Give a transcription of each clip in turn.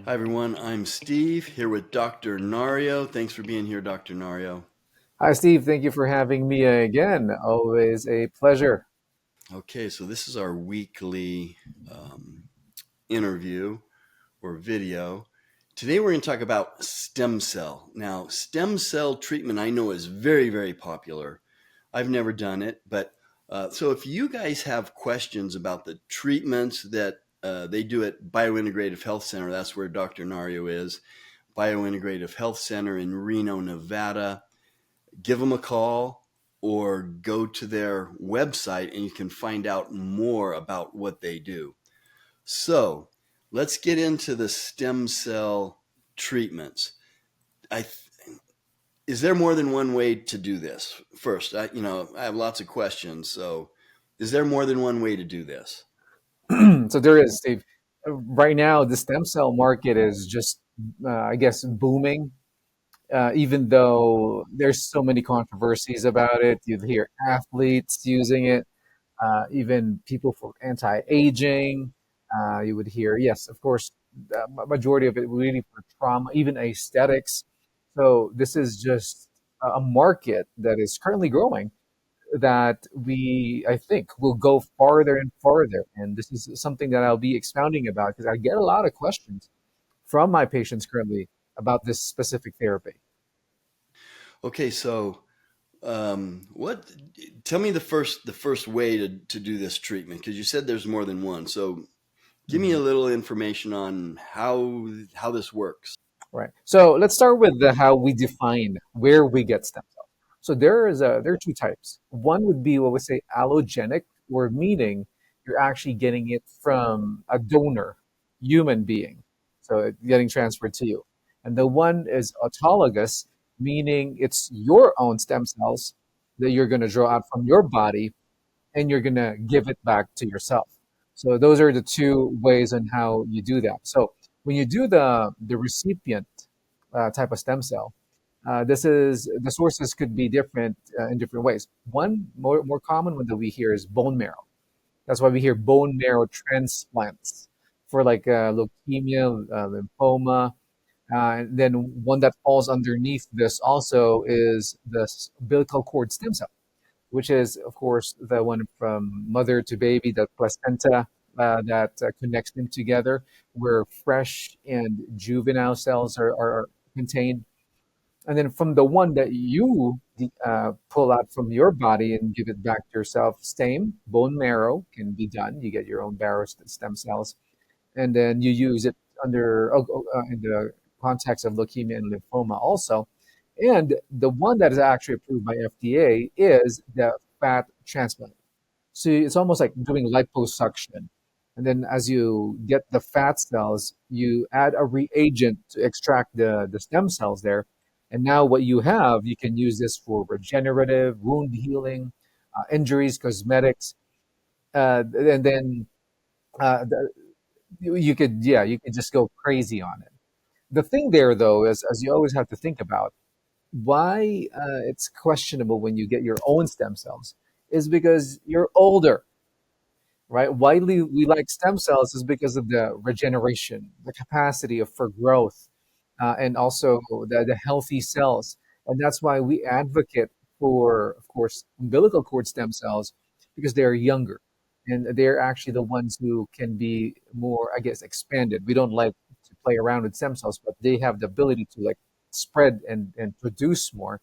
Hi, everyone. I'm Steve here with Dr. Nario. Thanks for being here, Dr. Nario. Hi, Steve. Thank you for having me again. Always a pleasure. Okay, so this is our weekly um, interview or video. Today, we're going to talk about stem cell. Now, stem cell treatment I know is very, very popular. I've never done it, but so if you guys have questions about the treatments that they do at Biointegrative Health Center, that's where Dr. Nario is, Biointegrative Health Center in Reno, Nevada. Give them a call or go to their website and you can find out more about what they do. So let's get into the stem cell treatments. I is there more than one way to do this? First, I have lots of questions. So, is there more than one way to do this? So there is, Steve. Right now, the stem cell market is just, I guess, booming. Even though there's so many controversies about it, you hear athletes using it, even people for anti-aging. You would hear, yes, of course, the majority of it really for trauma, even aesthetics. So this is just a market that is currently growing that I think, will go farther and farther. And this is something that I'll be expounding about because I get a lot of questions from my patients currently about this specific therapy. Okay, so what? Tell me the first way to do this treatment because you said there's more than one. So give me a Mhm. little information on how this works. Right. So let's start with how we define where we get stem cells. So there are two types. One would be what we say allogenic, or meaning you're actually getting it from a donor, human being, so getting transferred to you. And the one is autologous, meaning it's your own stem cells that you're going to draw out from your body and you're going to give it back to yourself. So those are the two ways on how you do that. So when you do the recipient type of stem cell, this is the sources could be different in different ways. One more common one that we hear is bone marrow. That's why we hear bone marrow transplants for like leukemia, lymphoma. And then one that falls underneath this also is the umbilical cord stem cell, which is, of course, the one from mother to baby, that placenta that connects them together, where fresh and juvenile cells are contained. And then from the one that you pull out from your body and give it back to yourself, same bone marrow can be done. You get your own marrow stem cells, and then you use it in the context of leukemia and lymphoma also. And the one that is actually approved by FDA is the fat transplant. So it's almost like doing liposuction. And then as you get the fat cells, you add a reagent to extract the stem cells there. And now what you have, you can use this for regenerative, wound healing, injuries, cosmetics, and then uh, the, you could just go crazy on it. The thing there, though, is as you always have to think about why it's questionable when you get your own stem cells is because you're older, right? Why we like stem cells is because of the regeneration, the capacity for growth, and also the healthy cells. And that's why we advocate for, of course, umbilical cord stem cells because they're younger and they're actually the ones who can be more, I guess, expanded. We don't like to play around with stem cells, but they have the ability to like spread and produce more,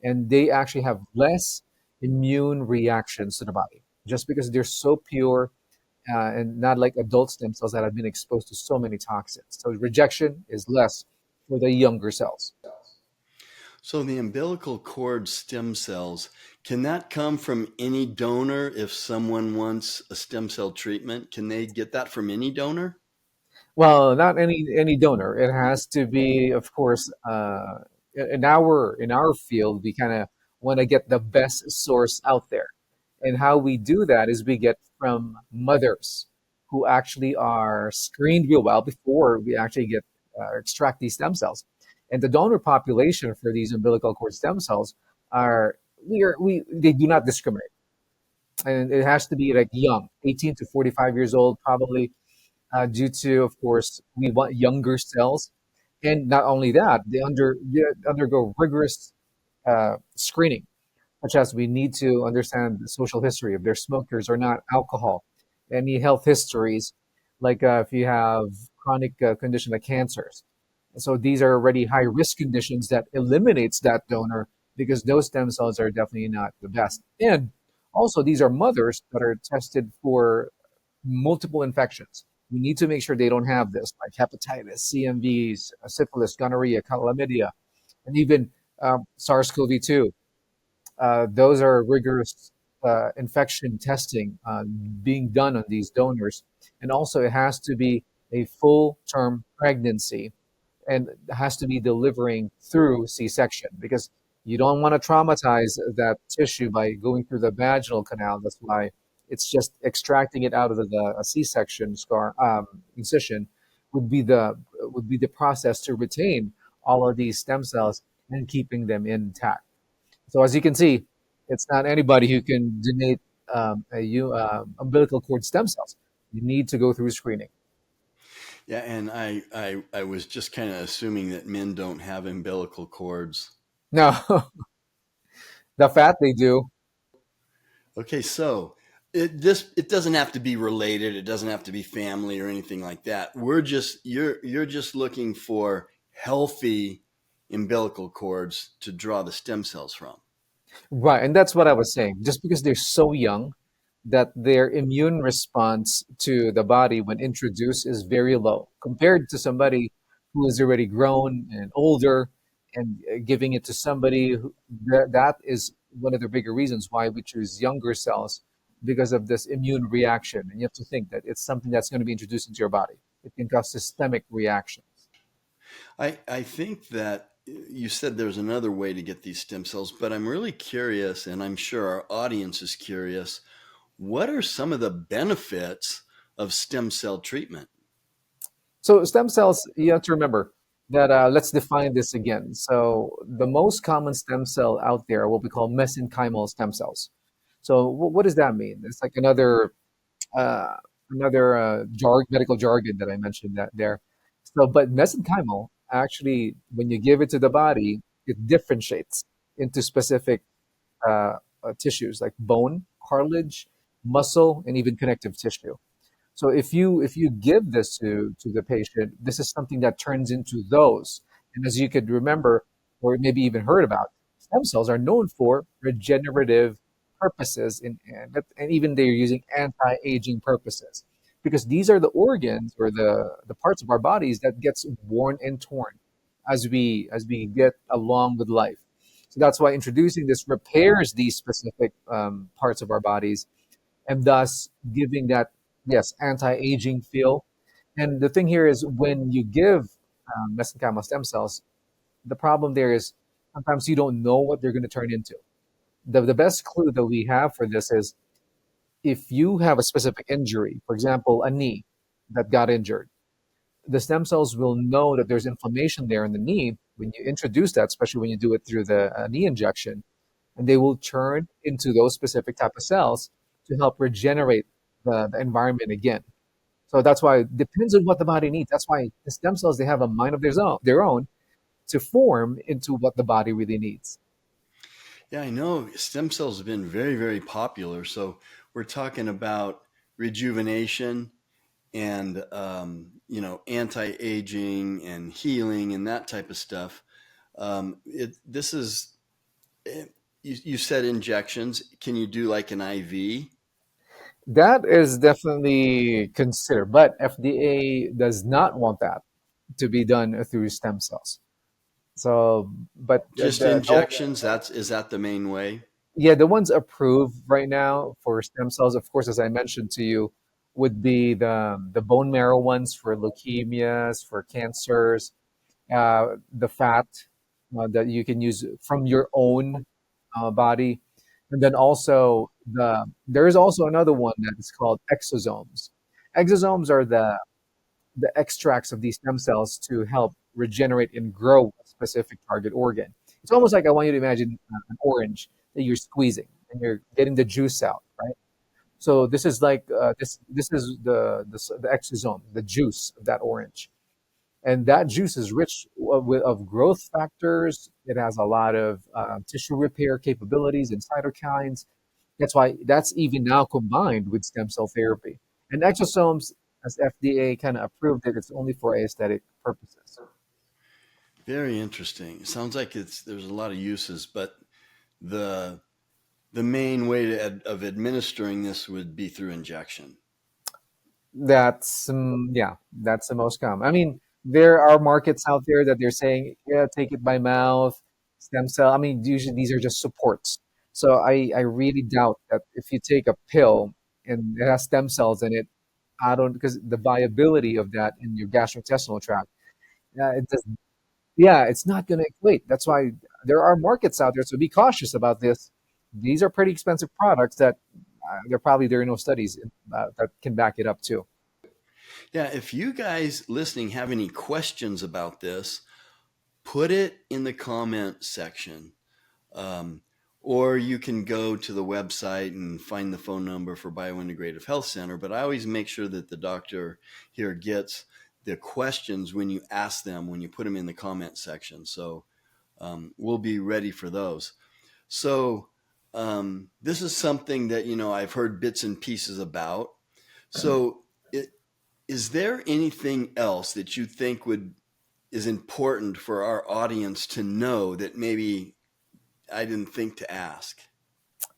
and they actually have less immune reactions to the body just because they're so pure, and not like adult stem cells that have been exposed to so many toxins. So rejection is less for the younger cells. So the umbilical cord stem cells, can that come from any donor if someone wants a stem cell treatment? Can they get that from any donor? Well, not any donor. It has to be, of course, in our field, we kind of want to get the best source out there. And how we do that is we get from mothers who actually are screened real well before we actually get extract these stem cells. And the donor population for these umbilical cord stem cells are we they do not discriminate, and it has to be like young, 18 to 45 years old, probably, due to, of course, we want younger cells, and not only that, they undergo rigorous screening, such as we need to understand the social history, if they're smokers or not, alcohol, any health histories, like if you have chronic condition like cancers. So these are already high risk conditions that eliminates that donor because those stem cells are definitely not the best. And also, these are mothers that are tested for multiple infections. We need to make sure they don't have this, like hepatitis, CMVs, syphilis, gonorrhea, chlamydia, and even SARS-CoV-2. Those are rigorous infection testing being done on these donors. And also, it has to be a full term pregnancy and has to be delivering through C-section because you don't want to traumatize that tissue by going through the vaginal canal. That's why it's just extracting it out of the a C-section scar incision would be the process to retain all of these stem cells and keeping them intact. So as you can see, it's not anybody who can donate umbilical cord stem cells. You need to go through screening. Yeah, and I was just kind of assuming that men don't have umbilical cords. No, the fat they do. Okay, so it doesn't have to be related. It doesn't have to be family or anything like that. You're just looking for healthy umbilical cords to draw the stem cells from. Right, and that's what I was saying. Just because they're so young, that their immune response to the body when introduced is very low compared to somebody who is already grown and older and giving it to somebody that is one of the bigger reasons why we choose younger cells because of this immune reaction. And you have to think that it's something that's going to be introduced into your body. It can cause systemic reactions. I think that you said there's another way to get these stem cells, but I'm really curious, and I'm sure our audience is curious. What are some of the benefits of stem cell treatment? So stem cells, you have to remember that let's define this again. So the most common stem cell out there are what we call mesenchymal stem cells. So what does that mean? It's like uh, another medical jargon that I mentioned that there. So, but mesenchymal actually, when you give it to the body, it differentiates into specific tissues like bone, cartilage, muscle, and even connective tissue. So if you give this to the patient, this is something that turns into those. And as you could remember, or maybe even heard about, stem cells are known for regenerative purposes, and even they're using anti-aging purposes, because these are the organs or the parts of our bodies that gets worn and torn as we get along with life. So that's why introducing this repairs these specific parts of our bodies and thus giving that, yes, anti-aging feel. And the thing here is when you give mesenchymal stem cells, the problem there is sometimes you don't know what they're going to turn into. The best clue that we have for this is if you have a specific injury, for example, a knee that got injured, the stem cells will know that there's inflammation there in the knee when you introduce that, especially when you do it through the knee injection, and they will turn into those specific type of cells to help regenerate the environment again. So that's why it depends on what the body needs. That's why the stem cells they have a mind of their own to form into what the body really needs. Yeah, I know stem cells have been very, very popular. So we're talking about rejuvenation and anti-aging and healing and that type of stuff. This is you said injections. Can you do like an IV? That is definitely considered, but FDA does not want that to be done through stem cells. So, but Just injections? That's is that the main way? yeah, the ones approved right now for stem cells, of course, as I mentioned to you, would be the bone marrow ones for leukemias, for cancers, the fat that you can use from your own body, and then also there is also another one that is called exosomes. Exosomes are the extracts of these stem cells to help regenerate and grow a specific target organ. It's almost like I want you to imagine an orange that you're squeezing and you're getting the juice out, right? So this is like this is the exosome, the juice of that orange, and that juice is rich of growth factors. It has a lot of tissue repair capabilities and cytokines. That's why that's even now combined with stem cell therapy. And exosomes, as FDA kind of approved it, it's only for aesthetic purposes. Very interesting. It sounds like there's a lot of uses, but the the main way of administering this would be through injection. That's yeah, that's the most common. I mean, there are markets out there that they're saying, yeah, take it by mouth, stem cell. I mean, usually these are just supports. So I really doubt that if you take a pill and it has stem cells in it, I don't because the viability of that in your gastrointestinal tract, it does, yeah, it's not going to equate. That's why there are markets out there. So be cautious about this. These are pretty expensive products that there are no studies that can back it up too. Yeah, if you guys listening have any questions about this, put it in the comment section. Um, or you can go to the website and find the phone number for Biointegrative Health Center. But I always make sure that the doctor here gets the questions when you ask them, when you put them in the comment section. So we'll be ready for those. So this is something that, I've heard bits and pieces about. So it, is there anything else that you think would is important for our audience to know that maybe I didn't think to ask?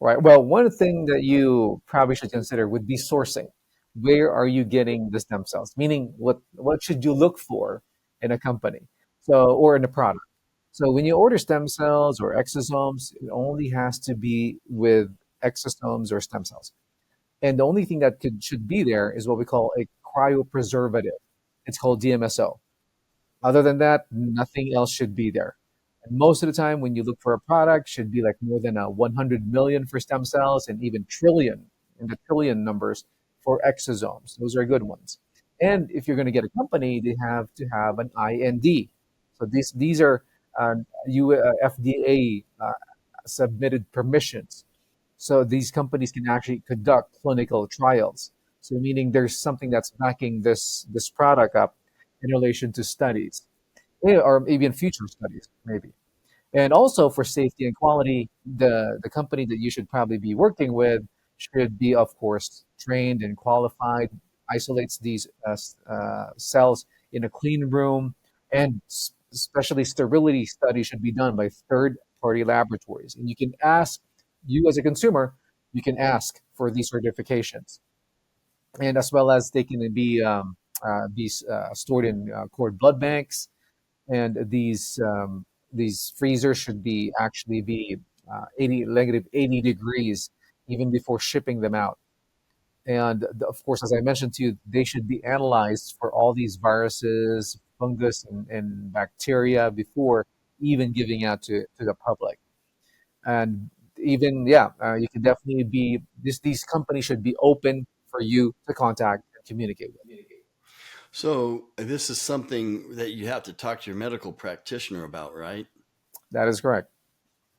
Right. Well, one thing that you probably should consider would be sourcing. Where are you getting the stem cells? Meaning, what should you look for in a company, or in a product? So when you order stem cells or exosomes, it only has to be with exosomes or stem cells. And the only thing that should be there is what we call a cryopreservative. It's called DMSO. Other than that, nothing else should be there. And most of the time, when you look for a product, should be like more than 100 million for stem cells and even trillion in the trillion numbers for exosomes. Those are good ones. And if you're going to get a company, they have to have an IND. So these are FDA submitted permissions. So these companies can actually conduct clinical trials. So meaning there's something that's backing this product up in relation to studies, or even future studies, maybe. And also for safety and quality, the company that you should probably be working with should be, of course, trained and qualified, isolates these cells in a clean room, and especially sterility studies should be done by third-party laboratories. And you as a consumer, you can ask for these certifications, and as well as they can be stored in cord blood banks, and these freezers should be actually be 80 negative 80 degrees even before shipping them out. And of course, as I mentioned to you, they should be analyzed for all these viruses, fungus, and bacteria before even giving out to the public. And even yeah, you can definitely be these companies should be open for you to contact and communicate with. So this is something that you have to talk to your medical practitioner about, right? That is correct.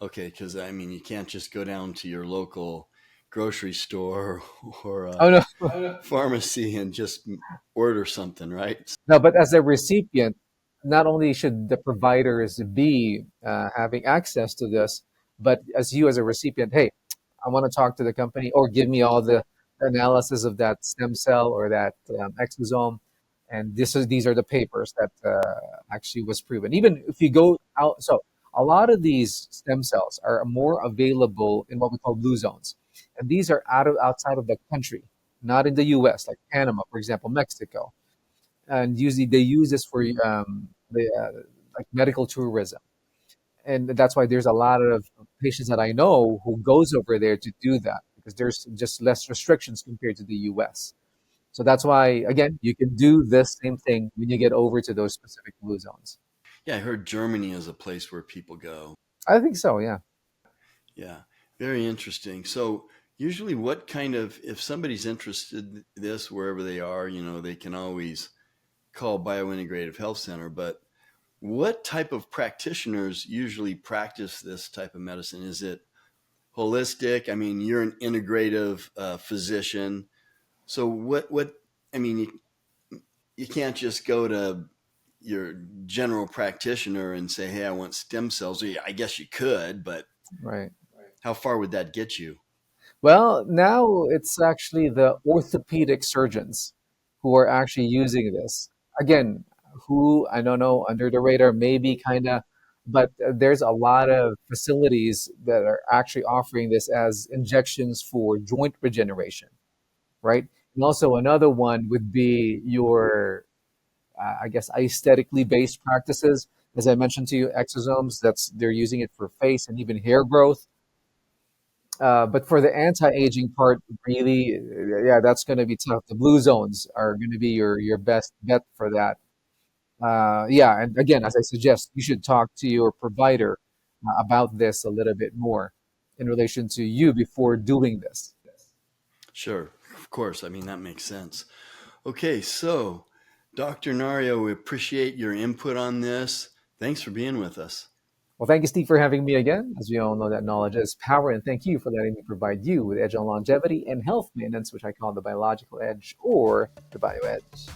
Okay, because I mean, you can't just go down to your local grocery store or Oh no. pharmacy and just order something, right? No, but as a recipient, not only should the providers be having access to this, but as you as a recipient, hey, I want to talk to the company or give me all the analysis of that stem cell or that exosome, and these are the papers that actually was proven. Even if you go out, so a lot of these stem cells are more available in what we call blue zones, and these are outside of the country, not in the U.S., like Panama, for example, Mexico, and usually they use this for like medical tourism, and that's why there's a lot of patients that I know who goes over there to do that because there's just less restrictions compared to the U.S. So that's why again you can do this same thing when you get over to those specific blue zones. Yeah, I heard Germany is a place where people go. I think so. Yeah, Yeah, very interesting. So usually what kind of, if somebody's interested in this wherever they are, they can always call Biointegrative Health Center, but what type of practitioners usually practice this type of medicine? Is it holistic. I mean, you're an integrative physician. So what? I mean, you can't just go to your general practitioner and say, "Hey, I want stem cells." Or I guess you could, but Right. how far would that get you? Well, now it's actually the orthopedic surgeons who are actually using this. Again, who I don't know, under the radar, maybe kind of, but there's a lot of facilities that are actually offering this as injections for joint regeneration, right? And also another one would be your, I guess, aesthetically based practices. As I mentioned to you, exosomes, that's they're using it for face and even hair growth. But for the anti-aging part, really, yeah, that's going to be tough. The blue zones are going to be your best bet for that. Yeah, and again, as I suggest, you should talk to your provider about this a little bit more in relation to you before doing this. Sure, of course. I mean, that makes sense. Okay, so Dr. Nario, we appreciate your input on this. Thanks for being with us. Well, thank you, Steve, for having me again. As we all know, that knowledge is power, and thank you for letting me provide you with edge on longevity and health maintenance, which I call the biological edge or the bio edge.